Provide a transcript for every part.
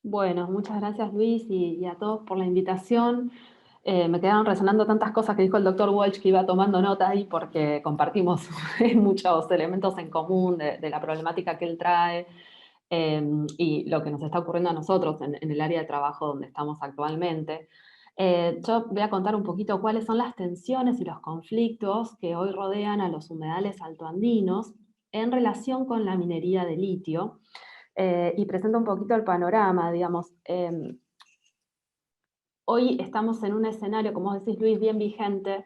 Bueno, muchas gracias Luis y a todos por la invitación. Me quedaron resonando tantas cosas que dijo el doctor Walsh que iba tomando nota ahí porque compartimos muchos elementos en común de la problemática que él trae y lo que nos está ocurriendo a nosotros en el área de trabajo donde estamos actualmente. Yo voy a contar un poquito cuáles son las tensiones y los conflictos que hoy rodean a los humedales altoandinos en relación con la minería de litio y presenta un poquito el panorama, digamos. Hoy estamos en un escenario, como decís Luis, bien vigente,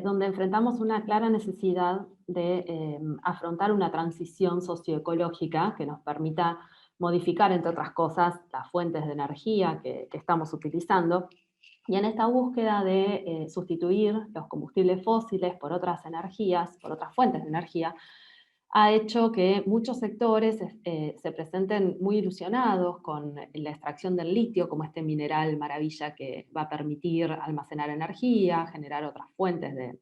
donde enfrentamos una clara necesidad de afrontar una transición socioecológica que nos permita modificar, entre otras cosas, las fuentes de energía que estamos utilizando. Y en esta búsqueda de sustituir los combustibles fósiles por otras energías, por otras fuentes de energía, ha hecho que muchos sectores se presenten muy ilusionados con la extracción del litio como este mineral maravilla que va a permitir almacenar energía, generar otras fuentes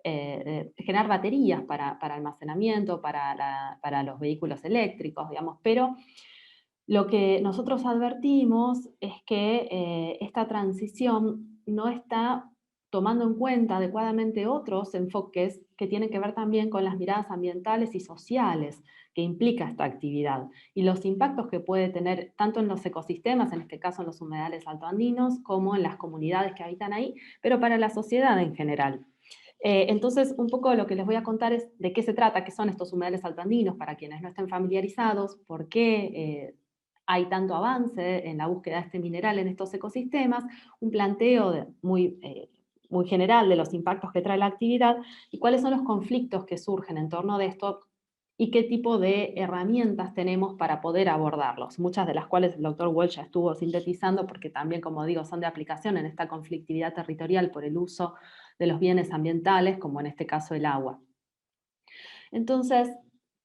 generar baterías para almacenamiento, para los vehículos eléctricos, digamos, pero lo que nosotros advertimos es que esta transición no está tomando en cuenta adecuadamente otros enfoques que tienen que ver también con las miradas ambientales y sociales que implica esta actividad y los impactos que puede tener tanto en los ecosistemas, en este caso en los humedales altoandinos, como en las comunidades que habitan ahí, pero para la sociedad en general. Entonces, un poco lo que les voy a contar es de qué se trata, qué son estos humedales altoandinos, para quienes no estén familiarizados, por qué hay tanto avance en la búsqueda de este mineral en estos ecosistemas, un planteo muy general de los impactos que trae la actividad y cuáles son los conflictos que surgen en torno de esto y qué tipo de herramientas tenemos para poder abordarlos, muchas de las cuales el doctor Welch ya estuvo sintetizando porque también, como digo, son de aplicación en esta conflictividad territorial por el uso de los bienes ambientales, como en este caso el agua. Entonces,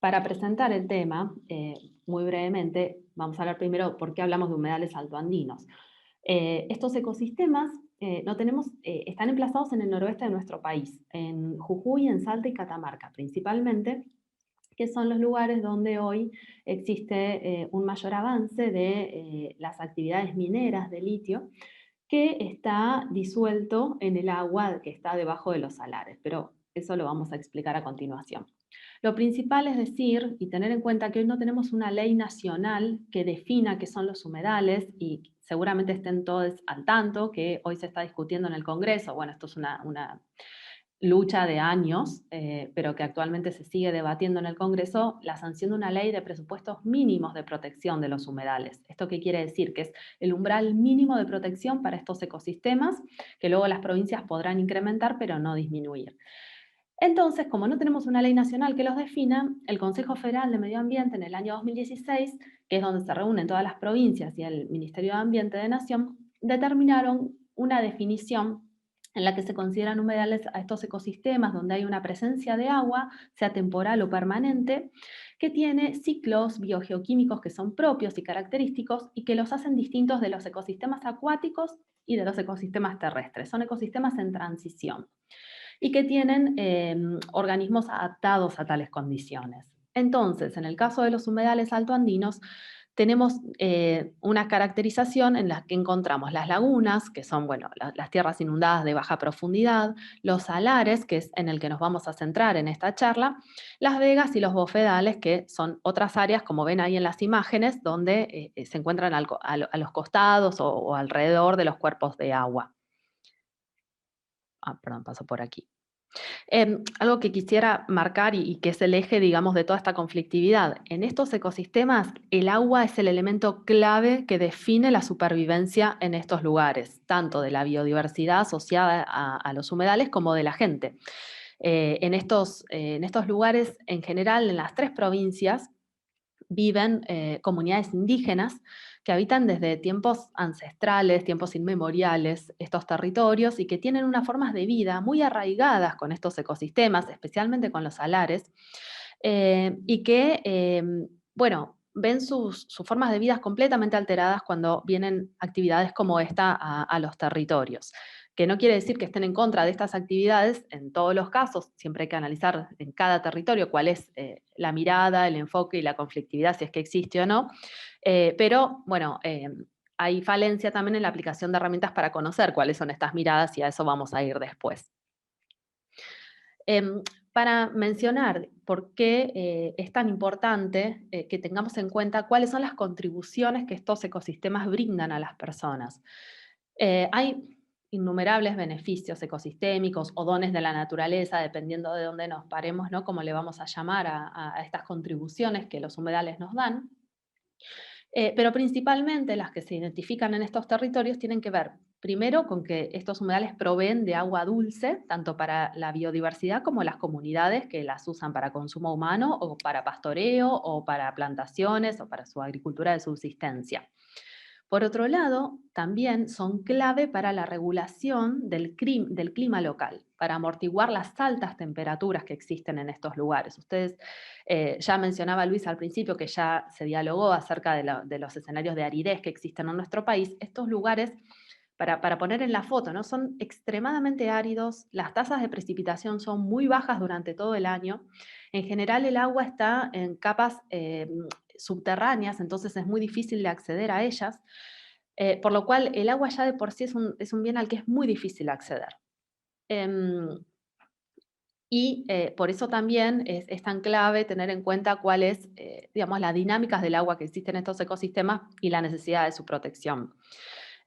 para presentar el tema, muy brevemente, vamos a hablar primero por qué hablamos de humedales altoandinos. Estos ecosistemas están emplazados en el noroeste de nuestro país, en Jujuy, en Salta y Catamarca principalmente, que son los lugares donde hoy existe un mayor avance de las actividades mineras de litio, que está disuelto en el agua que está debajo de los salares, pero eso lo vamos a explicar a continuación. Lo principal es decir y tener en cuenta que hoy no tenemos una ley nacional que defina qué son los humedales y seguramente estén todos al tanto que hoy se está discutiendo en el Congreso. Bueno, esto es una lucha de años, pero que actualmente se sigue debatiendo en el Congreso, la sanción de una ley de presupuestos mínimos de protección de los humedales. ¿Esto qué quiere decir? Que es el umbral mínimo de protección para estos ecosistemas, que luego las provincias podrán incrementar, pero no disminuir. Entonces, como no tenemos una ley nacional que los defina, el Consejo Federal de Medio Ambiente en el año 2016, que es donde se reúnen todas las provincias y el Ministerio de Ambiente de Nación, determinaron una definición en la que se consideran humedales a estos ecosistemas donde hay una presencia de agua, sea temporal o permanente, que tiene ciclos biogeoquímicos que son propios y característicos y que los hacen distintos de los ecosistemas acuáticos y de los ecosistemas terrestres. Son ecosistemas en transición y que tienen organismos adaptados a tales condiciones. Entonces, en el caso de los humedales altoandinos, tenemos una caracterización en la que encontramos las lagunas, que son bueno, las tierras inundadas de baja profundidad, los salares, que es en el que nos vamos a centrar en esta charla, las vegas y los bofedales, que son otras áreas, como ven ahí en las imágenes, donde se encuentran a los costados o alrededor de los cuerpos de agua. Ah, perdón, paso por aquí. Algo que quisiera marcar y que es el eje, digamos, de toda esta conflictividad. En estos ecosistemas, el agua es el elemento clave que define la supervivencia en estos lugares, tanto de la biodiversidad asociada a los humedales como de la gente. En estos lugares, en general, en las tres provincias, viven comunidades indígenas que habitan desde tiempos ancestrales, tiempos inmemoriales, estos territorios y que tienen unas formas de vida muy arraigadas con estos ecosistemas, especialmente con los salares, y que, bueno, ven sus formas de vida completamente alteradas cuando vienen actividades como esta a los territorios. que no quiere decir que estén en contra de estas actividades en todos los casos, siempre hay que analizar en cada territorio cuál es la mirada, el enfoque y la conflictividad, si es que existe o no, pero bueno, hay falencia también en la aplicación de herramientas para conocer cuáles son estas miradas y a eso vamos a ir después. Para mencionar por qué es tan importante que tengamos en cuenta cuáles son las contribuciones que estos ecosistemas brindan a las personas. Hay innumerables beneficios ecosistémicos o dones de la naturaleza, dependiendo de dónde nos paremos, ¿no? Cómo le vamos a llamar a estas contribuciones que los humedales nos dan. Pero principalmente las que se identifican en estos territorios tienen que ver, primero, con que estos humedales proveen de agua dulce, tanto para la biodiversidad como las comunidades que las usan para consumo humano o para pastoreo o para plantaciones o para su agricultura de subsistencia. Por otro lado, también son clave para la regulación del clima local, para amortiguar las altas temperaturas que existen en estos lugares. Ustedes, ya mencionaba Luis al principio que ya se dialogó acerca de los escenarios de aridez que existen en nuestro país. Estos lugares, para poner en la foto, ¿no? Son extremadamente áridos, las tasas de precipitación son muy bajas durante todo el año. En general el agua está en capas subterráneas, entonces es muy difícil de acceder a ellas, por lo cual el agua ya de por sí es un bien al que es muy difícil acceder. Por eso también es tan clave tener en cuenta cuál es, digamos, las dinámicas del agua que existen en estos ecosistemas y la necesidad de su protección.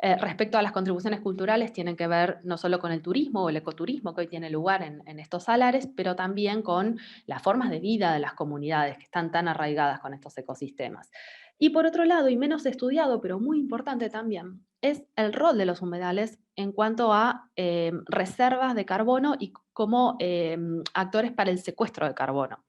Respecto a las contribuciones culturales, tienen que ver no solo con el turismo o el ecoturismo que hoy tiene lugar en estos salares, pero también con las formas de vida de las comunidades que están tan arraigadas con estos ecosistemas. Y por otro lado, y menos estudiado, pero muy importante también, es el rol de los humedales en cuanto a reservas de carbono y como actores para el secuestro de carbono.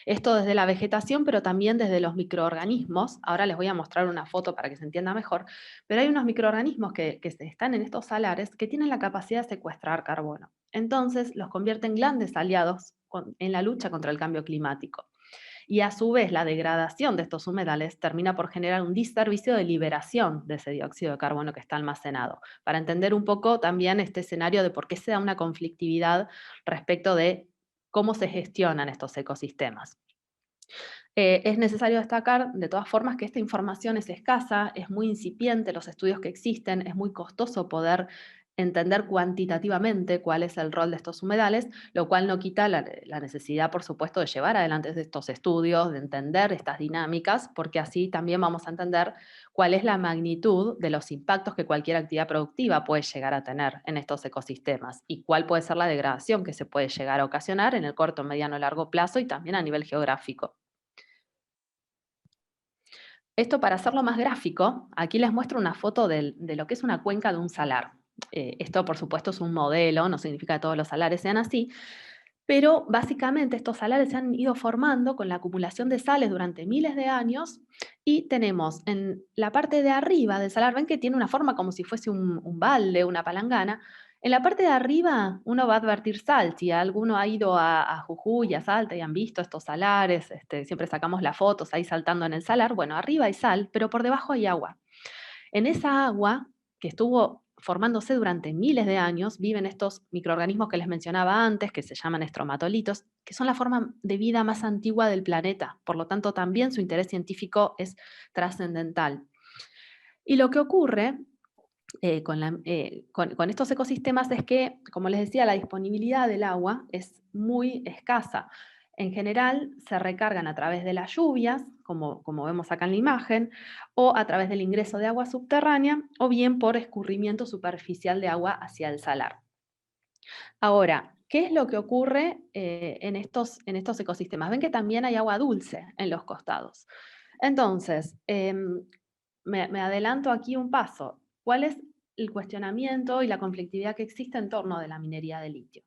Esto desde la vegetación, pero también desde los microorganismos. Ahora les voy a mostrar una foto para que se entienda mejor, pero hay unos microorganismos que están en estos salares que tienen la capacidad de secuestrar carbono. Entonces los convierte en grandes aliados en la lucha contra el cambio climático. Y a su vez la degradación de estos humedales termina por generar un diservicio de liberación de ese dióxido de carbono que está almacenado, para entender un poco también este escenario de por qué se da una conflictividad respecto de cómo se gestionan estos ecosistemas. Es necesario destacar, de todas formas, que esta información es escasa, es muy incipiente los estudios que existen, es muy costoso poder entender cuantitativamente cuál es el rol de estos humedales, lo cual no quita la necesidad, por supuesto, de llevar adelante estos estudios, de entender estas dinámicas, porque así también vamos a entender cuál es la magnitud de los impactos que cualquier actividad productiva puede llegar a tener en estos ecosistemas y cuál puede ser la degradación que se puede llegar a ocasionar en el corto, mediano y largo plazo y también a nivel geográfico. Esto para hacerlo más gráfico, aquí les muestro una foto de lo que es una cuenca de un salar. Esto, por supuesto, es un modelo, no significa que todos los salares sean así, pero básicamente estos salares se han ido formando con la acumulación de sales durante miles de años y tenemos en la parte de arriba del salar, ven que tiene una forma como si fuese un balde, una palangana. En la parte de arriba uno va a advertir sal. Si alguno ha ido a Jujuy, a Salta y han visto estos salares, siempre sacamos las fotos ahí saltando en el salar, bueno, arriba hay sal, pero por debajo hay agua. En esa agua, que estuvo formándose durante miles de años, viven estos microorganismos que les mencionaba antes, que se llaman estromatolitos, que son la forma de vida más antigua del planeta. Por lo tanto, también su interés científico es trascendental. Y lo que ocurre con estos ecosistemas es que, como les decía, la disponibilidad del agua es muy escasa. En general se recargan a través de las lluvias, como vemos acá en la imagen, o a través del ingreso de agua subterránea, o bien por escurrimiento superficial de agua hacia el salar. Ahora, ¿qué es lo que ocurre en estos ecosistemas? Ven que también hay agua dulce en los costados. Entonces, me adelanto aquí un paso. ¿Cuál es el cuestionamiento y la conflictividad que existe en torno de la minería de litio?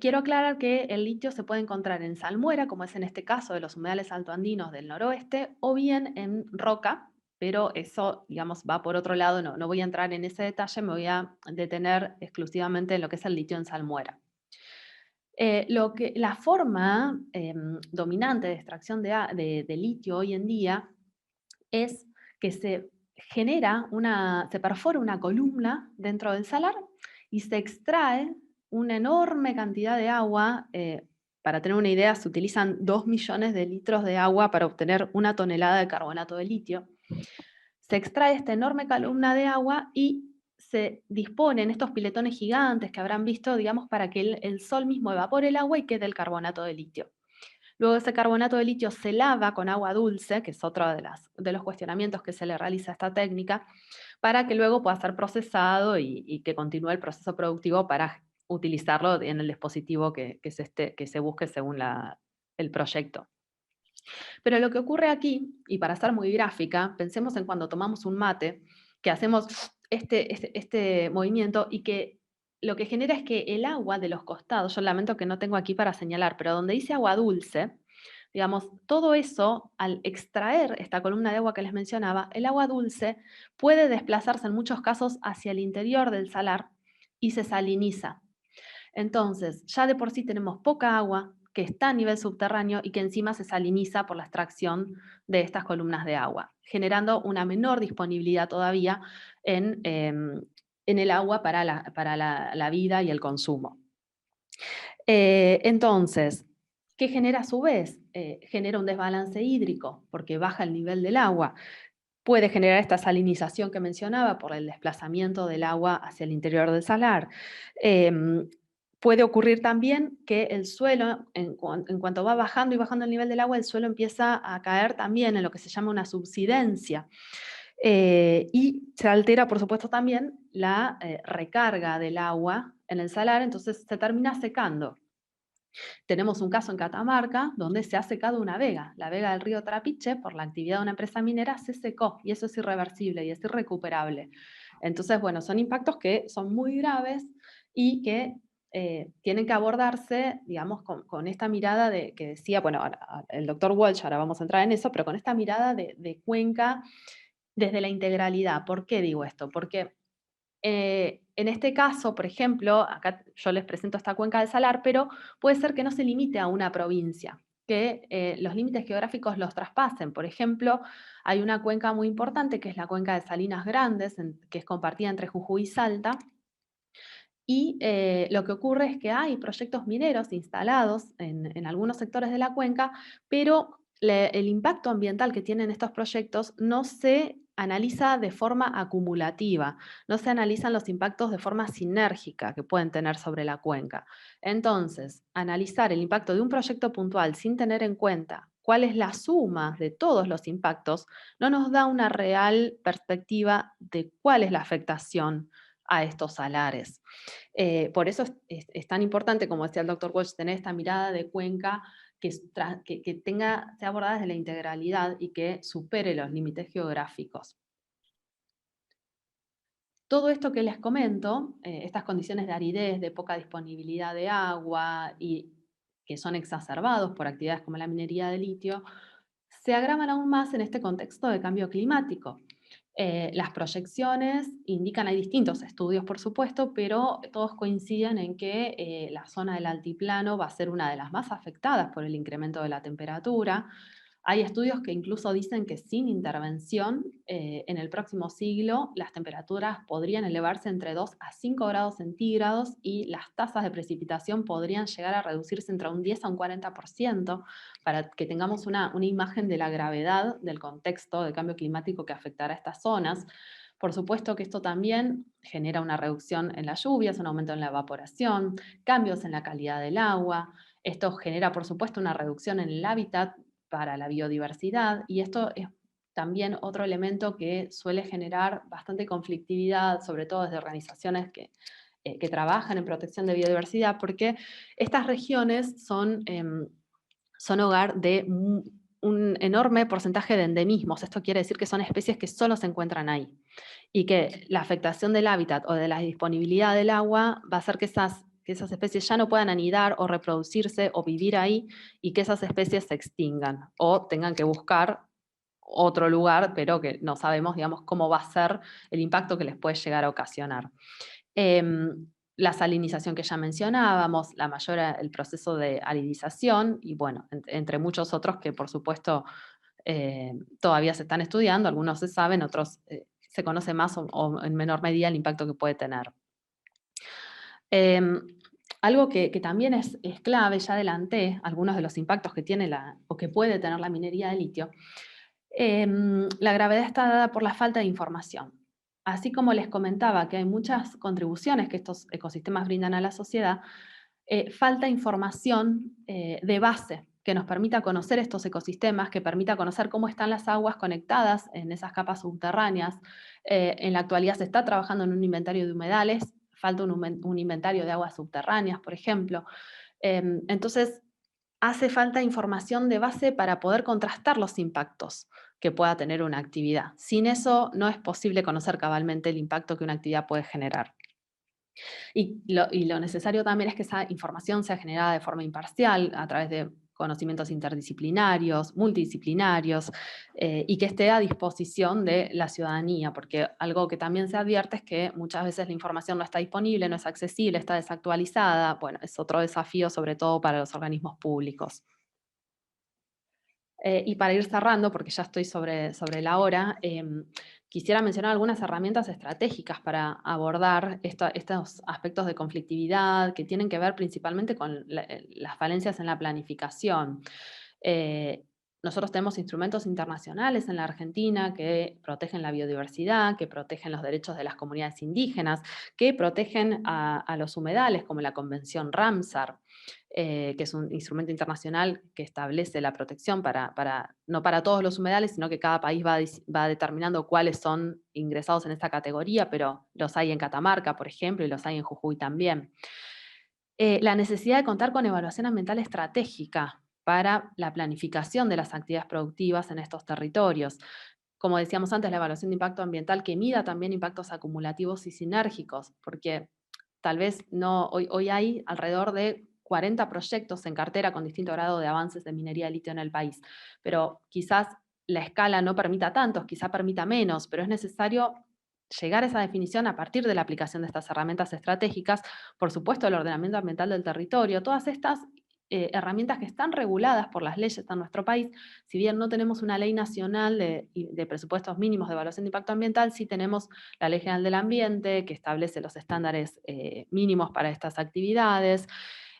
Quiero aclarar que el litio se puede encontrar en salmuera, como es en este caso de los humedales altoandinos del noroeste, o bien en roca, pero eso, digamos, va por otro lado, no voy a entrar en ese detalle, me voy a detener exclusivamente en lo que es el litio en salmuera. La forma dominante de extracción de litio hoy en día es que se perfora una columna dentro del salar y se extrae una enorme cantidad de agua. Para tener una idea, se utilizan 2 millones de litros de agua para obtener 1 tonelada de carbonato de litio. Se extrae esta enorme columna de agua y se dispone en estos piletones gigantes que habrán visto, digamos, para que el sol mismo evapore el agua y quede el carbonato de litio. Luego ese carbonato de litio se lava con agua dulce, que es otro de los cuestionamientos que se le realiza a esta técnica, para que luego pueda ser procesado y que continúe el proceso productivo para utilizarlo en el dispositivo que se busque según el proyecto. Pero lo que ocurre aquí, y para ser muy gráfica, pensemos en cuando tomamos un mate, que hacemos este movimiento y que lo que genera es que el agua de los costados, yo lamento que no tengo aquí para señalar, pero donde dice agua dulce, digamos, todo eso, al extraer esta columna de agua que les mencionaba, el agua dulce puede desplazarse en muchos casos hacia el interior del salar y se saliniza. Entonces, ya de por sí tenemos poca agua que está a nivel subterráneo y que encima se saliniza por la extracción de estas columnas de agua, generando una menor disponibilidad todavía en el agua para la vida y el consumo. Entonces, ¿qué genera a su vez? Genera un desbalance hídrico porque baja el nivel del agua. Puede generar esta salinización que mencionaba por el desplazamiento del agua hacia el interior del salar. Puede ocurrir también que el suelo, en cuanto va bajando y bajando el nivel del agua, el suelo empieza a caer también en lo que se llama una subsidencia. Y se altera, por supuesto, también la recarga del agua en el salar, entonces se termina secando. Tenemos un caso en Catamarca donde se ha secado una vega. La vega del río Trapiche, por la actividad de una empresa minera, se secó y eso es irreversible y es irrecuperable. Entonces, bueno, son impactos que son muy graves y que tienen que abordarse, digamos, con esta mirada que decía, bueno, el doctor Walsh, ahora vamos a entrar en eso, pero con esta mirada de Cuenca desde la integralidad. ¿Por qué digo esto? Porque en este caso, por ejemplo, acá yo les presento esta cuenca del Salar, pero puede ser que no se limite a una provincia, que los límites geográficos los traspasen. Por ejemplo, hay una cuenca muy importante que es la cuenca de Salinas Grandes, que es compartida entre Jujuy y Salta, y lo que ocurre es que hay proyectos mineros instalados en algunos sectores de la cuenca, pero el impacto ambiental que tienen estos proyectos no se analiza de forma acumulativa, no se analizan los impactos de forma sinérgica que pueden tener sobre la cuenca. Entonces, analizar el impacto de un proyecto puntual sin tener en cuenta cuál es la suma de todos los impactos, no nos da una real perspectiva de cuál es la afectación a estos salares. Por eso es tan importante, como decía el doctor Walsh, tener esta mirada de cuenca que sea abordada desde la integralidad y que supere los límites geográficos. Todo esto que les comento, estas condiciones de aridez, de poca disponibilidad de agua y que son exacerbados por actividades como la minería de litio, se agravan aún más en este contexto de cambio climático. Las proyecciones indican, hay distintos estudios por supuesto, pero todos coinciden en que la zona del altiplano va a ser una de las más afectadas por el incremento de la temperatura. Hay estudios que incluso dicen que sin intervención en el próximo siglo las temperaturas podrían elevarse entre 2 a 5 grados centígrados y las tasas de precipitación podrían llegar a reducirse entre un 10 a un 40%, para que tengamos una imagen de la gravedad del contexto de cambio climático que afectará a estas zonas. Por supuesto que esto también genera una reducción en las lluvias, un aumento en la evaporación, cambios en la calidad del agua. Esto genera, por supuesto, una reducción en el hábitat para la biodiversidad y esto es también otro elemento que suele generar bastante conflictividad, sobre todo desde organizaciones que trabajan en protección de biodiversidad, porque estas regiones son hogar de un enorme porcentaje de endemismos. Esto quiere decir que son especies que solo se encuentran ahí y que la afectación del hábitat o de la disponibilidad del agua va a hacer que esas especies ya no puedan anidar o reproducirse o vivir ahí y que esas especies se extingan o tengan que buscar otro lugar, pero que no sabemos, digamos, cómo va a ser el impacto que les puede llegar a ocasionar. La salinización que ya mencionábamos, el proceso de aridización y bueno, entre muchos otros que por supuesto todavía se están estudiando, algunos se saben, otros se conoce más o en menor medida el impacto que puede tener. Em, Algo que también es clave, ya adelanté algunos de los impactos que tiene o que puede tener la minería de litio. La gravedad está dada por la falta de información. Así como les comentaba que hay muchas contribuciones que estos ecosistemas brindan a la sociedad, falta información de base que nos permita conocer estos ecosistemas, que permita conocer cómo están las aguas conectadas en esas capas subterráneas. En la actualidad se está trabajando en un inventario de humedales, falta un inventario de aguas subterráneas, por ejemplo. Entonces, hace falta información de base para poder contrastar los impactos que pueda tener una actividad. Sin eso no es posible conocer cabalmente el impacto que una actividad puede generar. Y lo necesario también es que esa información sea generada de forma imparcial, a través de conocimientos interdisciplinarios, multidisciplinarios, y que esté a disposición de la ciudadanía, porque algo que también se advierte es que muchas veces la información no está disponible, no es accesible, está desactualizada. Bueno, es otro desafío, sobre todo para los organismos públicos. Y para ir cerrando, porque ya estoy sobre la hora, quisiera mencionar algunas herramientas estratégicas para abordar estos aspectos de conflictividad que tienen que ver principalmente con las falencias en la planificación. Eh, Nosotros tenemos instrumentos internacionales en la Argentina que protegen la biodiversidad, que protegen los derechos de las comunidades indígenas, que protegen a los humedales, como la Convención Ramsar. Que es un instrumento internacional que establece la protección no para todos los humedales, sino que cada país va determinando cuáles son ingresados en esta categoría, pero los hay en Catamarca, por ejemplo, y los hay en Jujuy también. La necesidad de contar con evaluación ambiental estratégica para la planificación de las actividades productivas en estos territorios. Como decíamos antes, la evaluación de impacto ambiental que mida también impactos acumulativos y sinérgicos, porque tal vez no, hoy hay alrededor de 40 proyectos en cartera con distinto grado de avances de minería de litio en el país, pero quizás la escala no permita tantos, quizá permita menos, pero es necesario llegar a esa definición a partir de la aplicación de estas herramientas estratégicas, por supuesto el ordenamiento ambiental del territorio, todas estas herramientas que están reguladas por las leyes en nuestro país. Si bien no tenemos una ley nacional de presupuestos mínimos de evaluación de impacto ambiental, sí tenemos la Ley General del Ambiente, que establece los estándares mínimos para estas actividades.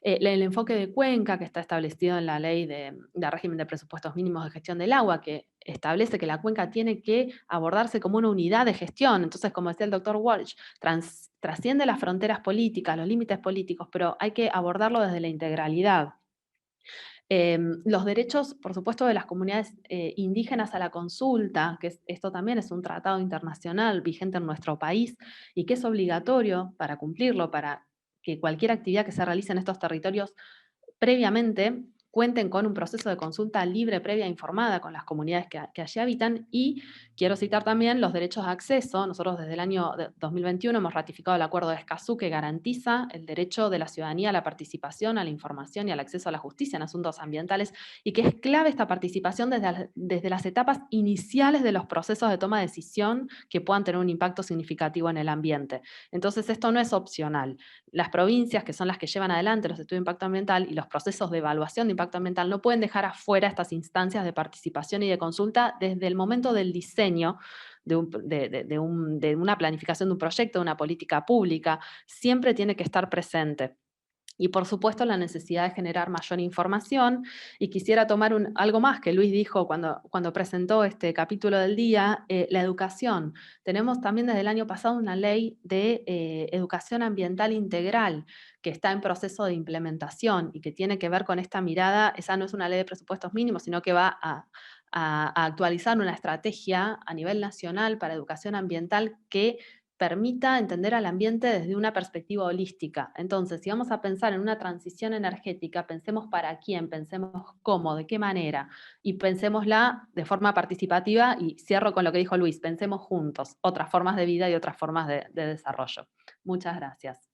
El enfoque de cuenca, que está establecido en la Ley de Régimen de Presupuestos Mínimos de Gestión del Agua, que establece que la cuenca tiene que abordarse como una unidad de gestión. Entonces, como decía el doctor Walsh, trasciende las fronteras políticas, los límites políticos, pero hay que abordarlo desde la integralidad. Los derechos, por supuesto, de las comunidades indígenas a la consulta, esto también es un tratado internacional vigente en nuestro país y que es obligatorio para cumplirlo, para que cualquier actividad que se realice en estos territorios previamente cuenten con un proceso de consulta libre, previa e informada con las comunidades que allí habitan. Y quiero citar también los derechos de acceso. Nosotros desde el año 2021 hemos ratificado el Acuerdo de Escazú, que garantiza el derecho de la ciudadanía a la participación, a la información y al acceso a la justicia en asuntos ambientales, y que es clave esta participación desde las etapas iniciales de los procesos de toma de decisión que puedan tener un impacto significativo en el ambiente. Entonces, esto no es opcional. Las provincias, que son las que llevan adelante los estudios de impacto ambiental y los procesos de evaluación de impacto ambiental, no pueden dejar afuera estas instancias de participación y de consulta desde el momento del diseño de una planificación de un proyecto, de una política pública. Siempre tiene que estar presente. Y por supuesto la necesidad de generar mayor información. Y quisiera tomar algo más que Luis dijo cuando presentó este capítulo del día, la educación. Tenemos también desde el año pasado una ley de educación ambiental integral que está en proceso de implementación y que tiene que ver con esta mirada. Esa no es una ley de presupuestos mínimos, sino que va a actualizar una estrategia a nivel nacional para educación ambiental que permita entender al ambiente desde una perspectiva holística. Entonces, si vamos a pensar en una transición energética, pensemos para quién, pensemos cómo, de qué manera, y pensémosla de forma participativa, y cierro con lo que dijo Luis, pensemos juntos otras formas de vida y otras formas de desarrollo. Muchas gracias.